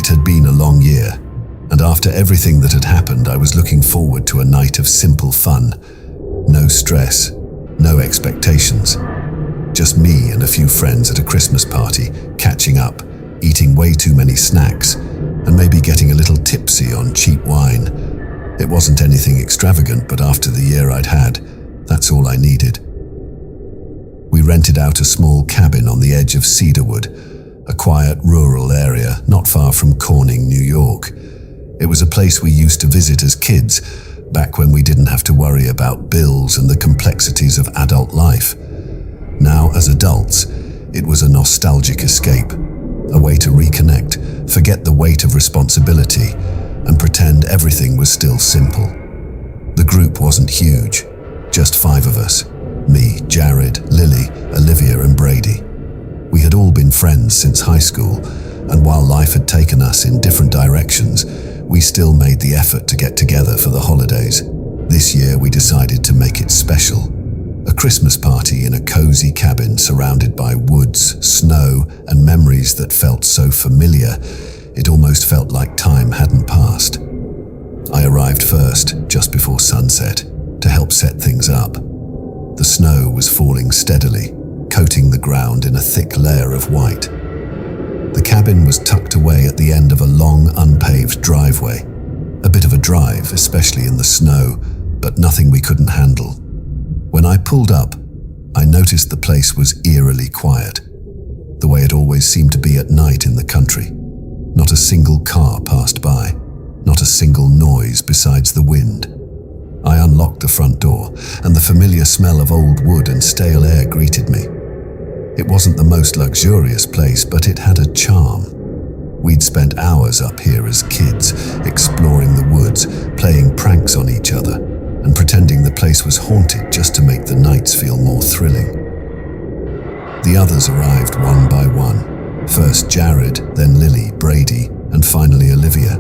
It had been a long year, and after everything that had happened, I was looking forward to a night of simple fun. No stress, no expectations. Just me and a few friends at a Christmas party, catching up, eating way too many snacks, and maybe getting a little tipsy on cheap wine. It wasn't anything extravagant, but after the year I'd had, that's all I needed. We rented out a small cabin on the edge of Cedarwood, a quiet rural area not far from Corning, New York. It was a place we used to visit as kids, back when we didn't have to worry about bills and the complexities of adult life. Now, as adults, it was a nostalgic escape, a way to reconnect, forget the weight of responsibility, and pretend everything was still simple. The group wasn't huge, just 5 of us. Me, Jared, Lily, Olivia, and Brady. We had all been friends since high school, and while life had taken us in different directions, we still made the effort to get together for the holidays. This year we decided to make it special. A Christmas party in a cozy cabin surrounded by woods, snow, and memories that felt so familiar, it almost felt like time hadn't passed. I arrived first, just before sunset, to help set things up. The snow was falling steadily, coating the ground in a thick layer of white. The cabin was tucked away at the end of a long, unpaved driveway. A bit of a drive, especially in the snow, but nothing we couldn't handle. When I pulled up, I noticed the place was eerily quiet, the way it always seemed to be at night in the country. Not a single car passed by, not a single noise besides the wind. I unlocked the front door, and the familiar smell of old wood and stale air greeted me. It wasn't the most luxurious place, but it had a charm. We'd spent hours up here as kids, exploring the woods, playing pranks on each other, and pretending the place was haunted just to make the nights feel more thrilling. The others arrived one by one. First Jared, then Lily, Brady, and finally Olivia.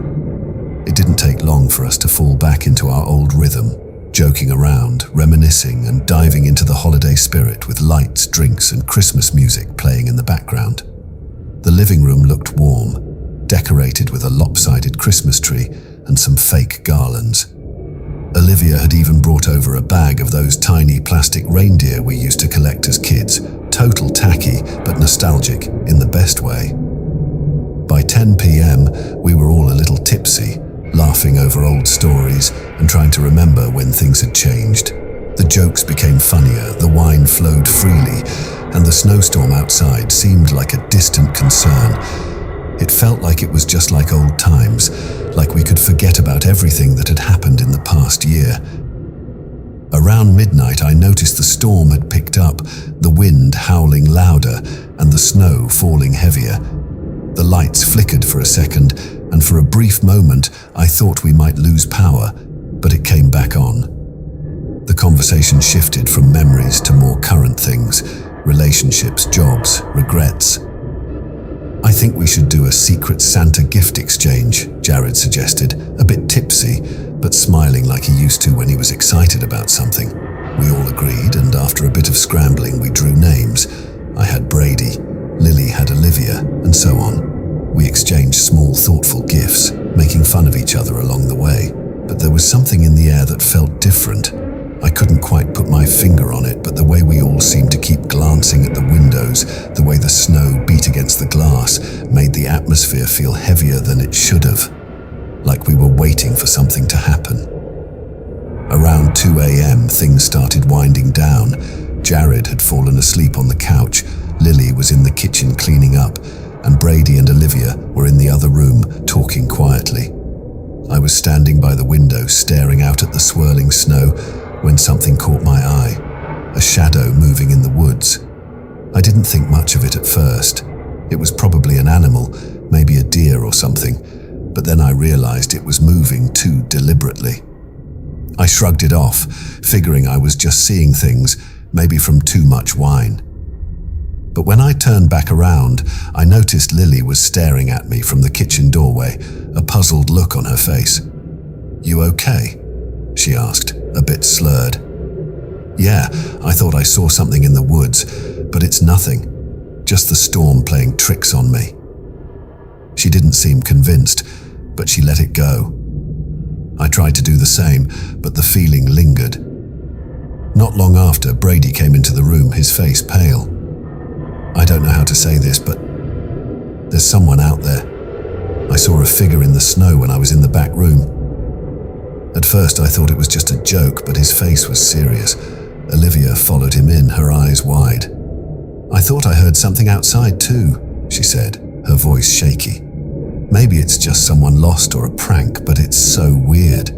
It didn't take long for us to fall back into our old rhythm, joking around, reminiscing, and diving into the holiday spirit with lights, drinks, and Christmas music playing in the background. The living room looked warm, decorated with a lopsided Christmas tree and some fake garlands. Olivia had even brought over a bag of those tiny plastic reindeer we used to collect as kids, total tacky but nostalgic in the best way. By 10 p.m, we were all a little tipsy, laughing over old stories and trying to remember when things had changed. The jokes became funnier, the wine flowed freely, and the snowstorm outside seemed like a distant concern. It felt like it was just like old times, like we could forget about everything that had happened in the past year. Around midnight, I noticed the storm had picked up, the wind howling louder and the snow falling heavier. The lights flickered for a second, and for a brief moment, I thought we might lose power, but it came back on. The conversation shifted from memories to more current things, relationships, jobs, regrets. I think we should do a secret Santa gift exchange, Jared suggested, a bit tipsy, but smiling like he used to when he was excited about something. We all agreed, and after a bit of scrambling, we drew names. I had Brady, Lily had Olivia, and so on. We exchanged small, thoughtful gifts, making fun of each other along the way. But there was something in the air that felt different. I couldn't quite put my finger on it, but the way we all seemed to keep glancing at the windows, the way the snow beat against the glass, made the atmosphere feel heavier than it should have, like we were waiting for something to happen. Around 2 a.m, things started winding down. Jared had fallen asleep on the couch, Lily was in the kitchen cleaning up, and Brady and Olivia were in the other room, talking quietly. I was standing by the window, staring out at the swirling snow, when something caught my eye, a shadow moving in the woods. I didn't think much of it at first. It was probably an animal, maybe a deer or something, but then I realized it was moving too deliberately. I shrugged it off, figuring I was just seeing things, maybe from too much wine. But when I turned back around, I noticed Lily was staring at me from the kitchen doorway, a puzzled look on her face. "You okay?" she asked, a bit slurred. "Yeah, I thought I saw something in the woods, but it's nothing. Just the storm playing tricks on me." She didn't seem convinced, but she let it go. I tried to do the same, but the feeling lingered. Not long after, Brady came into the room, his face pale. I don't know how to say this, but there's someone out there. I saw a figure in the snow when I was in the back room. At first I thought it was just a joke, but his face was serious. Olivia followed him in, her eyes wide. "I thought I heard something outside too," she said, her voice shaky. "Maybe it's just someone lost or a prank, but it's so weird."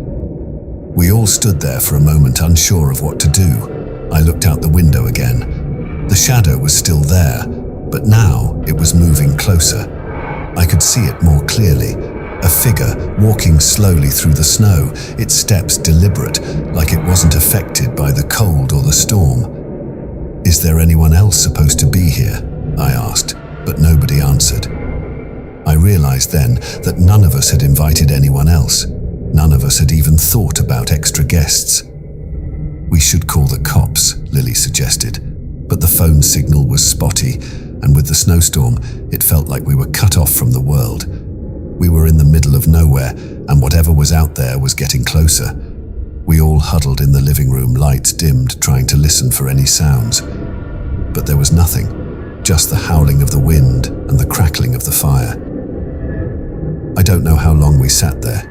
We all stood there for a moment, unsure of what to do. I looked out the window again. The shadow was still there, but now it was moving closer. I could see it more clearly. A figure walking slowly through the snow, its steps deliberate, like it wasn't affected by the cold or the storm. "Is there anyone else supposed to be here?" I asked, but nobody answered. I realized then that none of us had invited anyone else. None of us had even thought about extra guests. "We should call the cops," Lily suggested, but the phone signal was spotty, and with the snowstorm, it felt like we were cut off from the world. We were in the middle of nowhere, and whatever was out there was getting closer. We all huddled in the living room, lights dimmed, trying to listen for any sounds. But there was nothing, just the howling of the wind and the crackling of the fire. I don't know how long we sat there,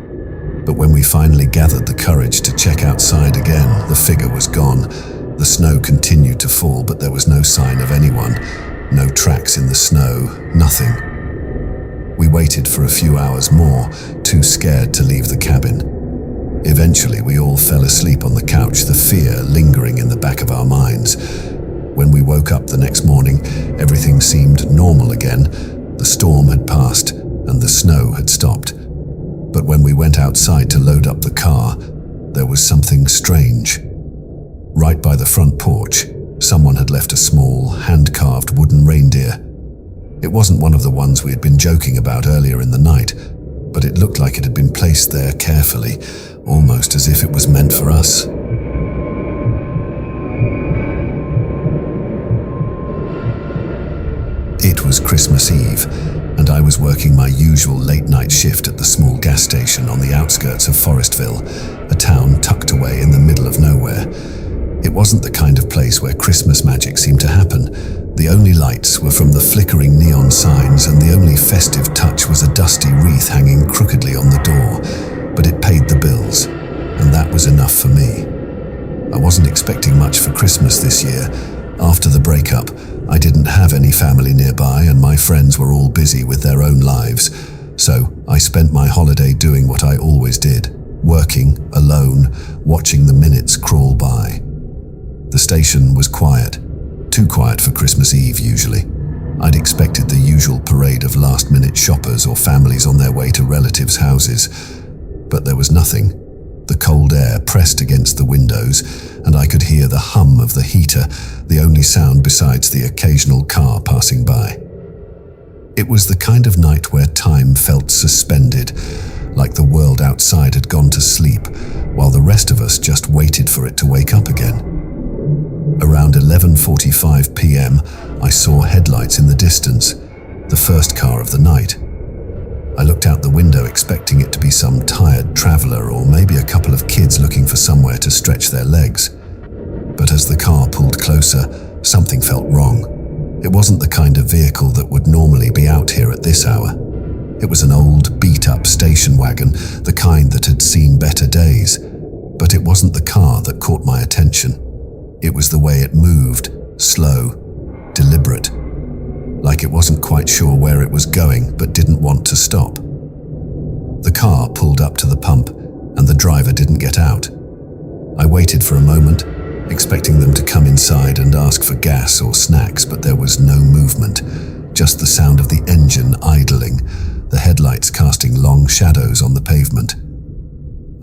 but when we finally gathered the courage to check outside again, the figure was gone. The snow continued to fall, but there was no sign of anyone. No tracks in the snow, nothing. We waited for a few hours more, too scared to leave the cabin. Eventually, we all fell asleep on the couch, the fear lingering in the back of our minds. When we woke up the next morning, everything seemed normal again. The storm had passed, and the snow had stopped. But when we went outside to load up the car, there was something strange. Right by the front porch, someone had left a small, hand-carved wooden reindeer. It wasn't one of the ones we had been joking about earlier in the night, but it looked like it had been placed there carefully, almost as if it was meant for us. It was Christmas Eve, and I was working my usual late-night shift at the small gas station on the outskirts of Forestville, a town tucked away in the middle of nowhere. It wasn't the kind of place where Christmas magic seemed to happen. The only lights were from the flickering neon signs, and the only festive touch was a dusty wreath hanging crookedly on the door. But it paid the bills, and that was enough for me. I wasn't expecting much for Christmas this year. After the breakup, I didn't have any family nearby, and my friends were all busy with their own lives. So I spent my holiday doing what I always did, working, alone, watching the minutes crawl by. The station was quiet, too quiet for Christmas Eve usually. I'd expected the usual parade of last-minute shoppers or families on their way to relatives' houses, but there was nothing. The cold air pressed against the windows, and I could hear the hum of the heater, the only sound besides the occasional car passing by. It was the kind of night where time felt suspended, like the world outside had gone to sleep, while the rest of us just waited for it to wake up again. Around 11:45 p.m., I saw headlights in the distance, the first car of the night. I looked out the window expecting it to be some tired traveler or maybe a couple of kids looking for somewhere to stretch their legs. But as the car pulled closer, something felt wrong. It wasn't the kind of vehicle that would normally be out here at this hour. It was an old, beat-up station wagon, the kind that had seen better days. But it wasn't the car that caught my attention. It was the way it moved, slow, deliberate. Like it wasn't quite sure where it was going, but didn't want to stop. The car pulled up to the pump, and the driver didn't get out. I waited for a moment, expecting them to come inside and ask for gas or snacks, but there was no movement, just the sound of the engine idling, the headlights casting long shadows on the pavement.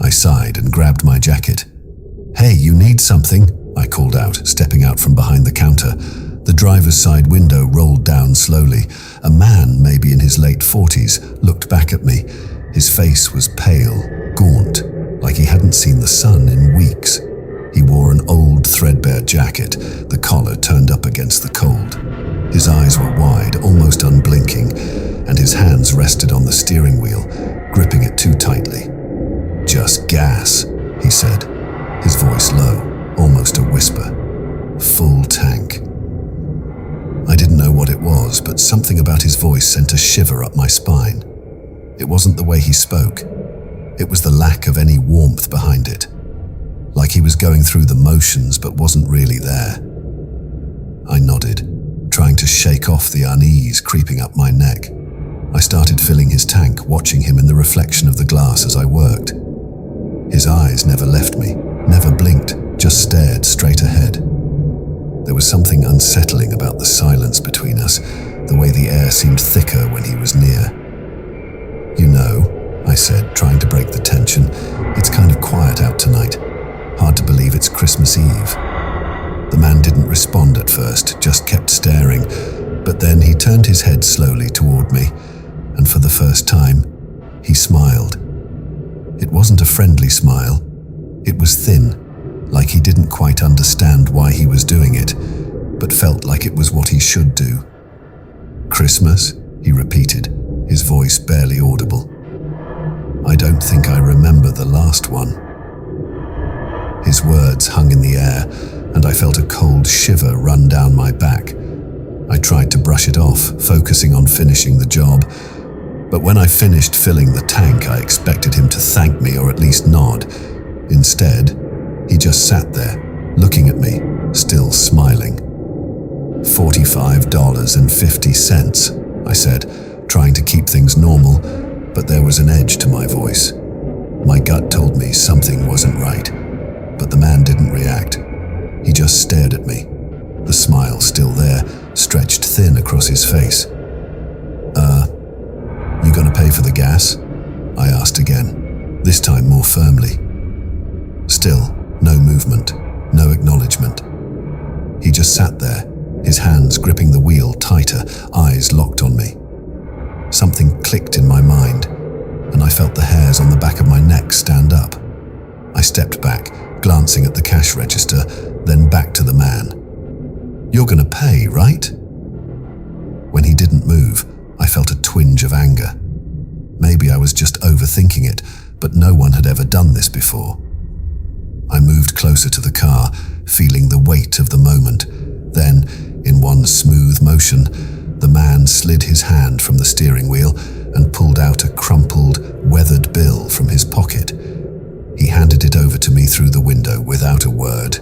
I sighed and grabbed my jacket. "Hey, you need something?" I called out, stepping out from behind the counter. The driver's side window rolled down slowly. A man, maybe in his late 40s, looked back at me. His face was pale, gaunt, like he hadn't seen the sun in weeks. He wore an old, threadbare jacket, the collar turned up against the cold. His eyes were wide, almost unblinking, and his hands rested on the steering wheel, gripping it too tightly. "Just gas," he said, his voice low, almost a whisper. "Full tank." I didn't know what it was, but something about his voice sent a shiver up my spine. It wasn't the way he spoke. It was the lack of any warmth behind it. Like he was going through the motions but wasn't really there. I nodded, trying to shake off the unease creeping up my neck. I started filling his tank, watching him in the reflection of the glass as I worked. His eyes never left me, never blinked, just stared straight ahead. There was something unsettling about the silence between us, the way the air seemed thicker when he was near. "You know," I said, trying to break the tension, "it's kind of quiet out tonight. Hard to believe it's Christmas Eve." The man didn't respond at first, just kept staring, but then he turned his head slowly toward me, and for the first time, he smiled. It wasn't a friendly smile. It was thin, like he didn't quite understand why he was doing it, but felt like it was what he should do. "Christmas?" he repeated, his voice barely audible. "I don't think I remember the last one." His words hung in the air, and I felt a cold shiver run down my back. I tried to brush it off, focusing on finishing the job. But when I finished filling the tank, I expected him to thank me or at least nod. Instead, he just sat there, looking at me, still smiling. $45.50, I said, trying to keep things normal, but there was an edge to my voice. My gut told me something wasn't right, but the man didn't react. He just stared at me, the smile still there, stretched thin across his face. You gonna pay for the gas?" I asked again, this time more firmly. Still, no movement, no acknowledgement. He just sat there, his hands gripping the wheel tighter, eyes locked on me. Something clicked in my mind, and I felt the hairs on the back of my neck stand up. I stepped back, glancing at the cash register, then back to the man. "You're gonna pay, right?" When he didn't move, I felt a twinge of anger. Maybe I was just overthinking it, but no one had ever done this before. I moved closer to the car, feeling the weight of the moment. Then, in one smooth motion, the man slid his hand from the steering wheel and pulled out a crumpled, weathered bill from his pocket. He handed it over to me through the window without a word.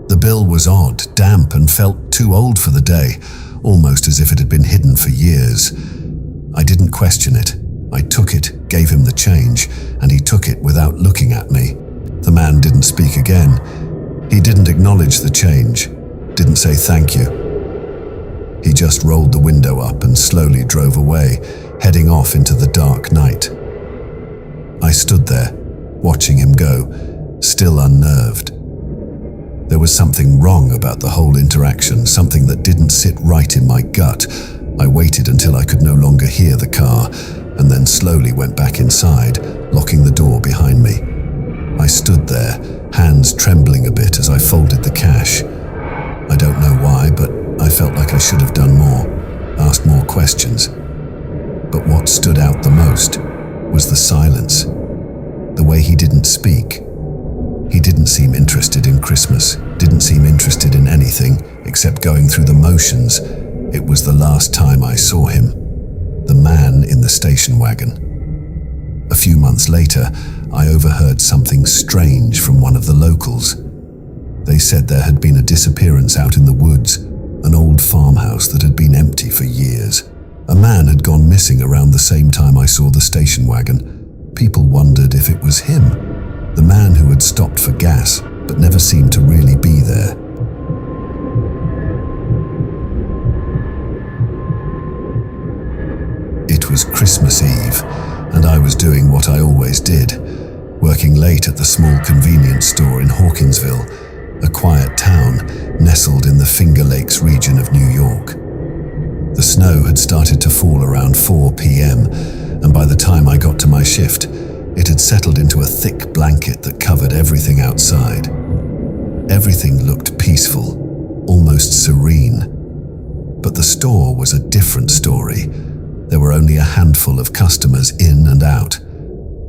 The bill was odd, damp, and felt too old for the day, almost as if it had been hidden for years. I didn't question it. I took it, gave him the change, and he took it without looking at me. The man didn't speak again. He didn't acknowledge the change, didn't say thank you. He just rolled the window up and slowly drove away, heading off into the dark night. I stood there, watching him go, still unnerved. There was something wrong about the whole interaction, something that didn't sit right in my gut. I waited until I could no longer hear the car, and then slowly went back inside, locking the door behind me. I stood there, hands trembling a bit as I folded the cash. I don't know why, but I felt like I should have done more, asked more questions. But what stood out the most was the silence, the way he didn't speak. He didn't seem interested in Christmas, didn't seem interested in anything except going through the motions. It was the last time I saw him, the man in the station wagon. A few months later, I overheard something strange from one of the locals. They said there had been a disappearance out in the woods, an old farmhouse that had been empty for years. A man had gone missing around the same time I saw the station wagon. People wondered if it was him, the man who had stopped for gas but never seemed to really be there. It was Christmas Eve, and I was doing what I always did, working late at the small convenience store in Hawkinsville, a quiet town nestled in the Finger Lakes region of New York. The snow had started to fall around 4 p.m., and by the time I got to my shift, it had settled into a thick blanket that covered everything outside. Everything looked peaceful, almost serene. But the store was a different story. There were only a handful of customers in and out.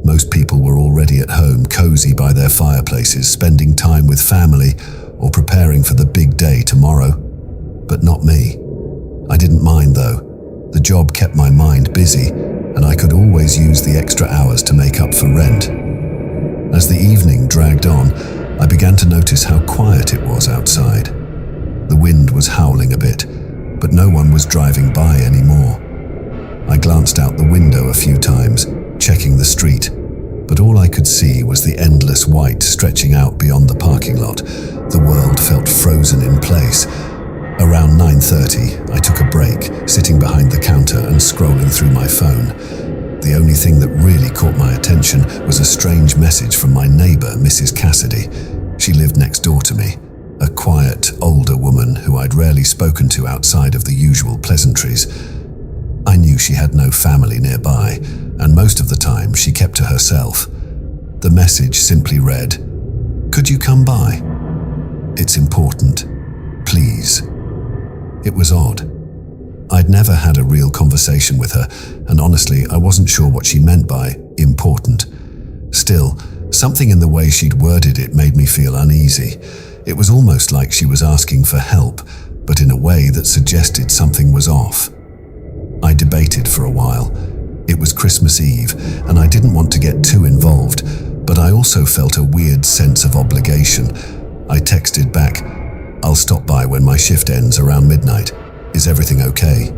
Most people were already at home, cozy by their fireplaces, spending time with family or preparing for the big day tomorrow. But not me. I didn't mind though. The job kept my mind busy, and I could always use the extra hours to make up for rent. As the evening dragged on, I began to notice how quiet it was outside. The wind was howling a bit, but no one was driving by anymore. I glanced out the window a few times, checking the street, but all I could see was the endless white stretching out beyond the parking lot. The world felt frozen in place. Around 9:30, I took a break, sitting behind the counter and scrolling through my phone. The only thing that really caught my attention was a strange message from my neighbor, Mrs. Cassidy. She lived next door to me, a quiet, older woman who I'd rarely spoken to outside of the usual pleasantries. I knew she had no family nearby, and most of the time she kept to herself. The message simply read, "Could you come by? It's important. Please." It was odd. I'd never had a real conversation with her, and honestly, I wasn't sure what she meant by important. Still, something in the way she'd worded it made me feel uneasy. It was almost like she was asking for help, but in a way that suggested something was off. I debated for a while. It was Christmas Eve, and I didn't want to get too involved, but I also felt a weird sense of obligation. I texted back, "I'll stop by when my shift ends around midnight. Is everything okay?"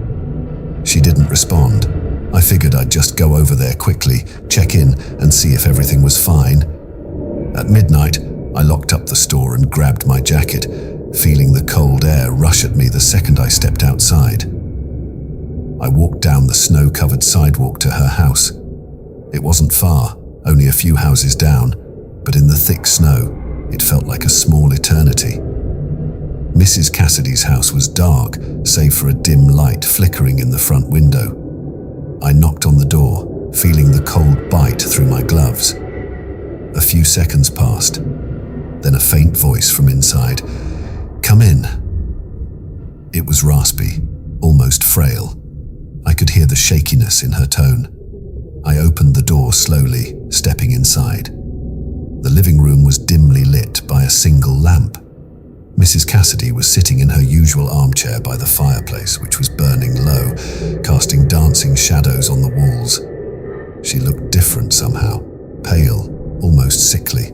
She didn't respond. I figured I'd just go over there quickly, check in, and see if everything was fine. At midnight, I locked up the store and grabbed my jacket, feeling the cold air rush at me the second I stepped outside. I walked down the snow-covered sidewalk to her house. It wasn't far, only a few houses down, but in the thick snow, it felt like a small eternity. Mrs. Cassidy's house was dark, save for a dim light flickering in the front window. I knocked on the door, feeling the cold bite through my gloves. A few seconds passed, then a faint voice from inside, "Come in." It was raspy, almost frail. I could hear the shakiness in her tone. I opened the door slowly, stepping inside. The living room was dimly lit by a single lamp. Mrs. Cassidy was sitting in her usual armchair by the fireplace, which was burning low, casting dancing shadows on the walls. She looked different somehow, pale, almost sickly,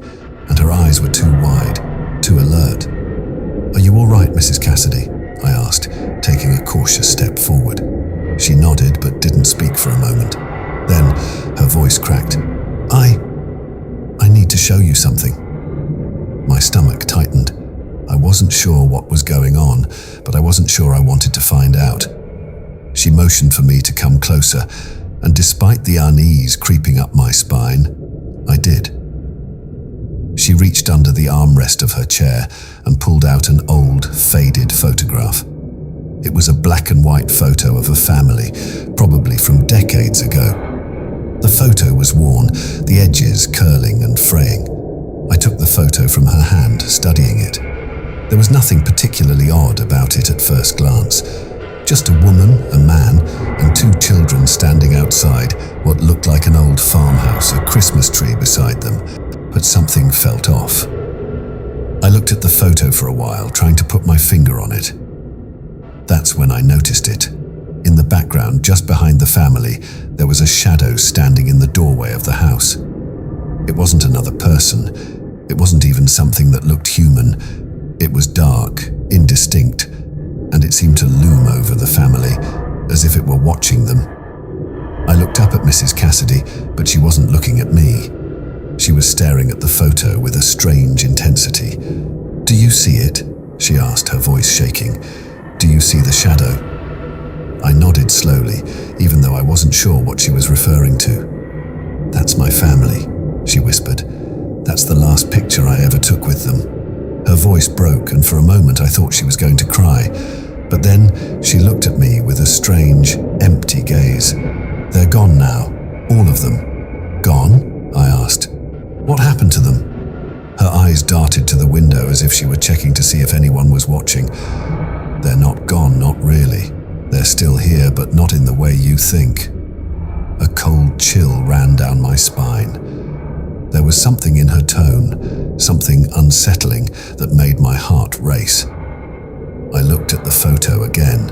and her eyes were too wide, too alert. "Are you all right, Mrs. Cassidy?" I asked, taking a cautious step forward. She nodded but didn't speak for a moment. Then her voice cracked. I need to show you something." My stomach tightened. I wasn't sure what was going on, but I wasn't sure I wanted to find out. She motioned for me to come closer, and despite the unease creeping up my spine, I did. She reached under the armrest of her chair and pulled out an old, faded photograph. It was a black and white photo of a family, probably from decades ago. The photo was worn, the edges curling and fraying. I took the photo from her hand, studying it. There was nothing particularly odd about it at first glance. Just a woman, a man, and two children standing outside what looked like an old farmhouse, a Christmas tree beside them, but something felt off. I looked at the photo for a while, trying to put my finger on it. That's when I noticed it. In the background, just behind the family, there was a shadow standing in the doorway of the house. It wasn't another person. It wasn't even something that looked human. It was dark, indistinct, and it seemed to loom over the family, as if it were watching them. I looked up at Mrs. Cassidy, but she wasn't looking at me. She was staring at the photo with a strange intensity. "Do you see it?" she asked, her voice shaking. "Do you see the shadow?" I nodded slowly, even though I wasn't sure what she was referring to. "That's my family," she whispered. "That's the last picture I ever took with them." Her voice broke, and for a moment I thought she was going to cry. But then she looked at me with a strange, empty gaze. "They're gone now, all of them." "Gone?" I asked. "What happened to them?" Her eyes darted to the window as if she were checking to see if anyone was watching. "They're not gone, not really. They're still here, but not in the way you think. A cold chill ran down my spine. There was something in her tone, something unsettling that made my heart race. I looked at the photo again.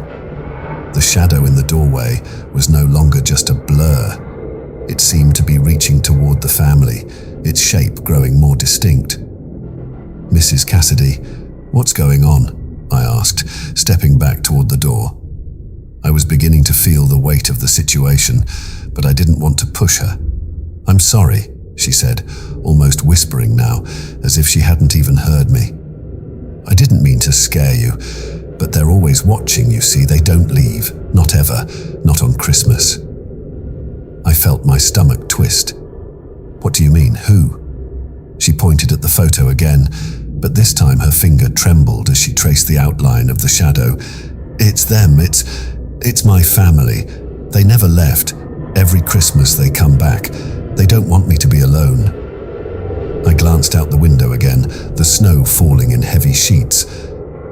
The shadow in the doorway was no longer just a blur. It seemed to be reaching toward the family, its shape growing more distinct. "Mrs. Cassidy, what's going on?" I asked, stepping back toward the door. I was beginning to feel the weight of the situation, but I didn't want to push her. "I'm sorry," she said, almost whispering now, as if she hadn't even heard me. "I didn't mean to scare you, but they're always watching, you see. They don't leave. Not ever. Not on Christmas." I felt my stomach twist. "What do you mean? Who?" She pointed at the photo again, but this time her finger trembled as she traced the outline of the shadow. "It's them. It's my family. They never left. Every Christmas they come back. They don't want me to be alone." I glanced out the window again, the snow falling in heavy sheets.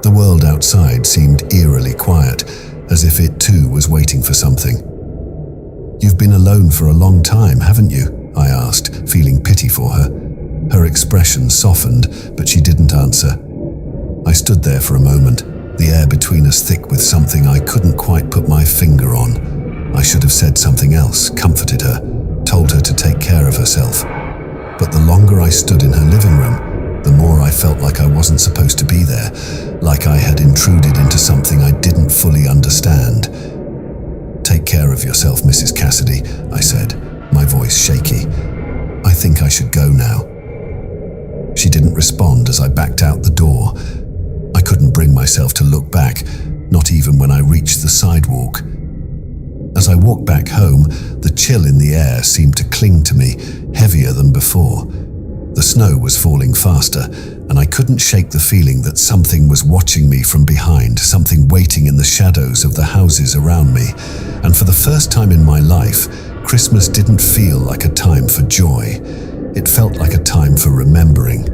The world outside seemed eerily quiet, as if it too was waiting for something. "You've been alone for a long time, haven't you?" I asked, feeling pity for her. Her expression softened, but she didn't answer. I stood there for a moment, the air between us thick with something I couldn't quite put my finger on. I should have said something else, comforted her, told her to take care of herself. But the longer I stood in her living room, the more I felt like I wasn't supposed to be there, like I had intruded into something I didn't fully understand. "Take care of yourself, Mrs. Cassidy," I said, my voice shaky. "I think I should go now." She didn't respond as I backed out the door. I couldn't bring myself to look back, not even when I reached the sidewalk. As I walked back home, the chill in the air seemed to cling to me, heavier than before. The snow was falling faster, and I couldn't shake the feeling that something was watching me from behind, something waiting in the shadows of the houses around me. And for the first time in my life, Christmas didn't feel like a time for joy. It felt like a time for remembering.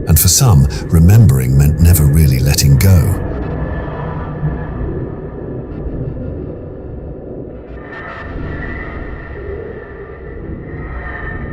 And for some, remembering meant never really